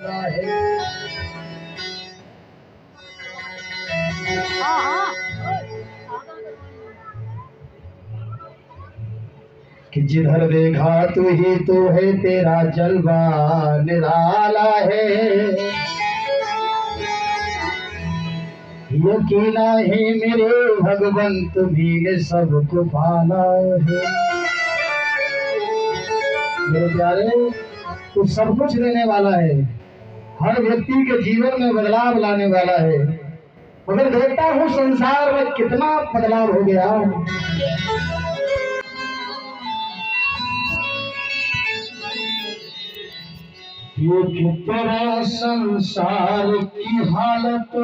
कि जिधर देखा तू ही तो है, तेरा जलवा निराला है। यकीना है मेरे भगवान तुम्ही ने सबको पाला है। मेरे प्यारे, तू सब कुछ देने वाला है, हर व्यक्ति के जीवन में बदलाव लाने वाला है। मगर देखता हूँ संसार में कितना बदलाव हो गया। ये कितना संसार की हालत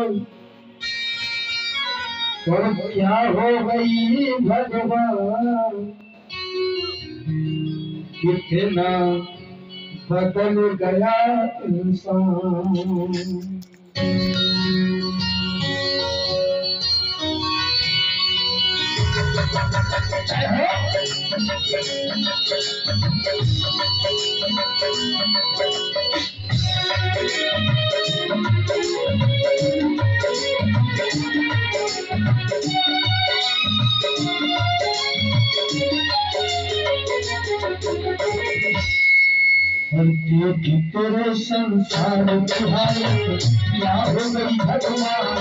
और क्या हो गई भगवान, कितना बदल गया इंसान। तेरे संसार की हालत क्या हो गई भगवान,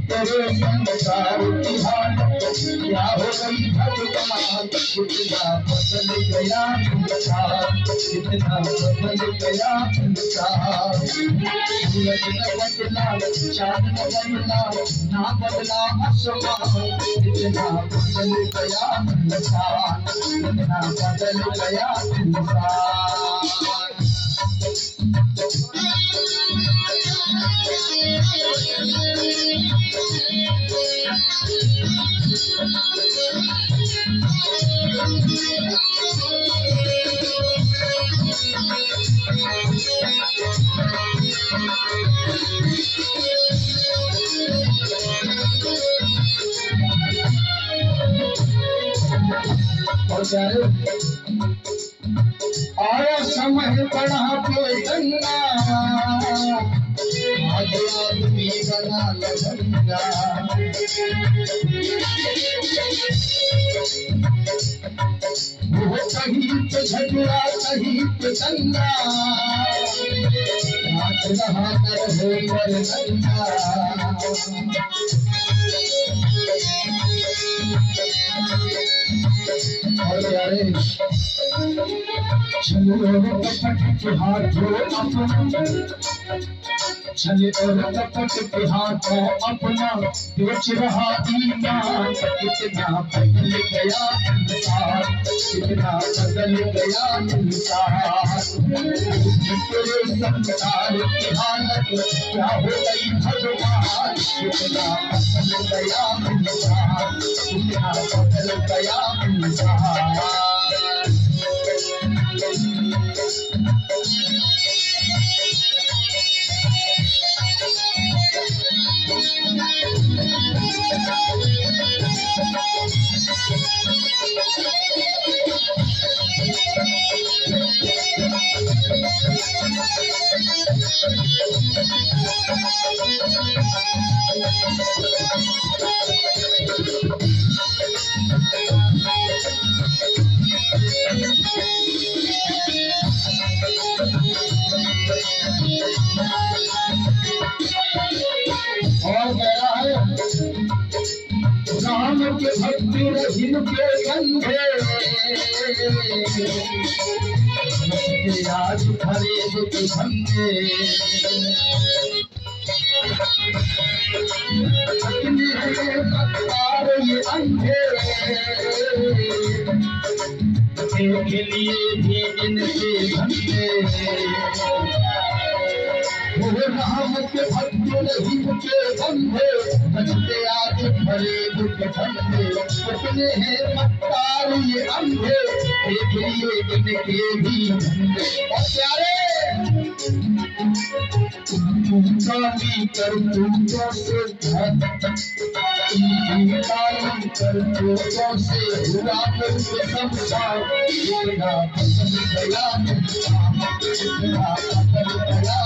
तेरे संसार की हालत क्या हो गई भगवान। कितना बदल गया इंसान, कितना बदल गया इंसान। सूरज न बदला, चाँद न बदला, ना बदला आसमान। कितना बदल गया इंसान, कितना बदल गया इंसान। आया समय बढ़ा के गंगा, आज आदमी बना लहंगा। वो कहीं पे झगड़ा कहीं पे दंगा, आज रहा कर हो पर गंगा। और यारे चलो कपट के हाथों अपना, चले और कपट के हाथों अपना बेच रहा ईमान। कितना बदल गया इंसान, कितना बदल गया इंसान। तेरे संसार की हालत क्या हो गई भगवान, कितना बदल गया इंसान, कितना बदल गया इंसान। राम के भक्ति रहीम के गंधे आज भरे के धंधे। ये अंधे के लिए भी इनके धंधे। राम के भक्त रहीम के बंधे, बचते आज भरे दुख धंधे। कितने हैं मक्कार ये अंधे, देख लिए इनके भी धंधे। और प्यारे काली करतूतों से काली करतूतों से हुआ मुझसे संसार तेरा बदल गया तेरा बदल गया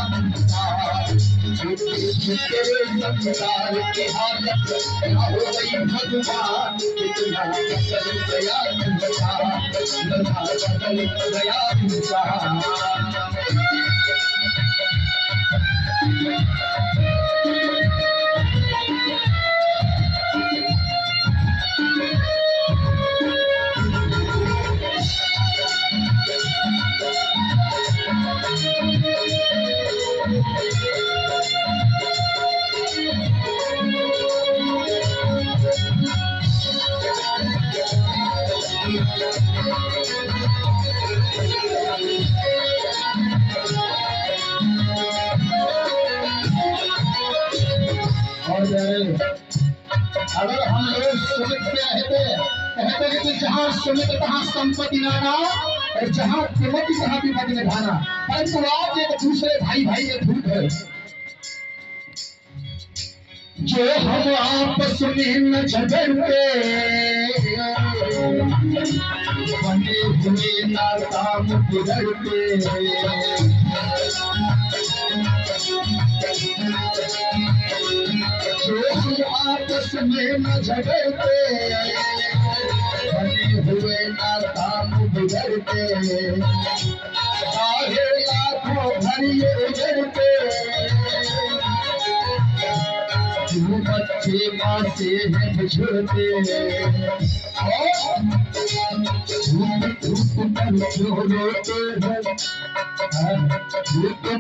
तेरे संसार की हालत क्या हो गई भगवान तेरा बदल गया बदल गया इंसान। अगर हम लोग सुमित के कहते हैं कि जहाँ सुमित तहाँ संपत्ति नाना और जहाँ तिमति तहाँ विपत्ति निभाना, परंतु आज एक दूसरे भाई भाई में धूप है जो हम आपस में न झगड़ते बने हुए नाकाम बिगड़ते जो हम आपस में न झगड़ते बने हुए नाकाम बिगड़ते सारे लाखों भरिए उजड़ते बच्चे माँ से है बिछड़ते धूप पर क्यों रोते हैं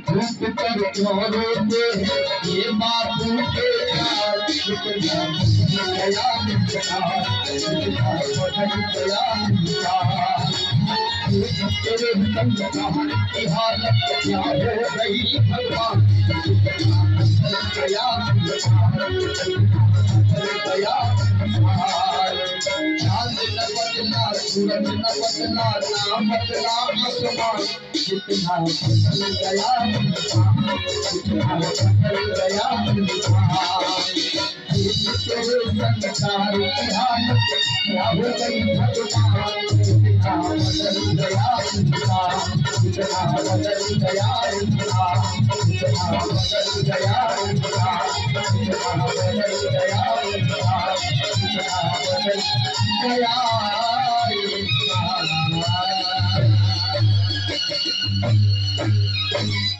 धूप पर क्यों रोते हैं ये बापू के तेरे संसार की हालत क्या हो गई भगवान चांद न बदला सूरज न बदला नाम बदला आसमान कितना बदल गया कितना बदल गया तेरे संसार की हालत क्या हो गई भगवान कितना बदल गया कितना बदल गया कितना बदल गया कितना बदल गया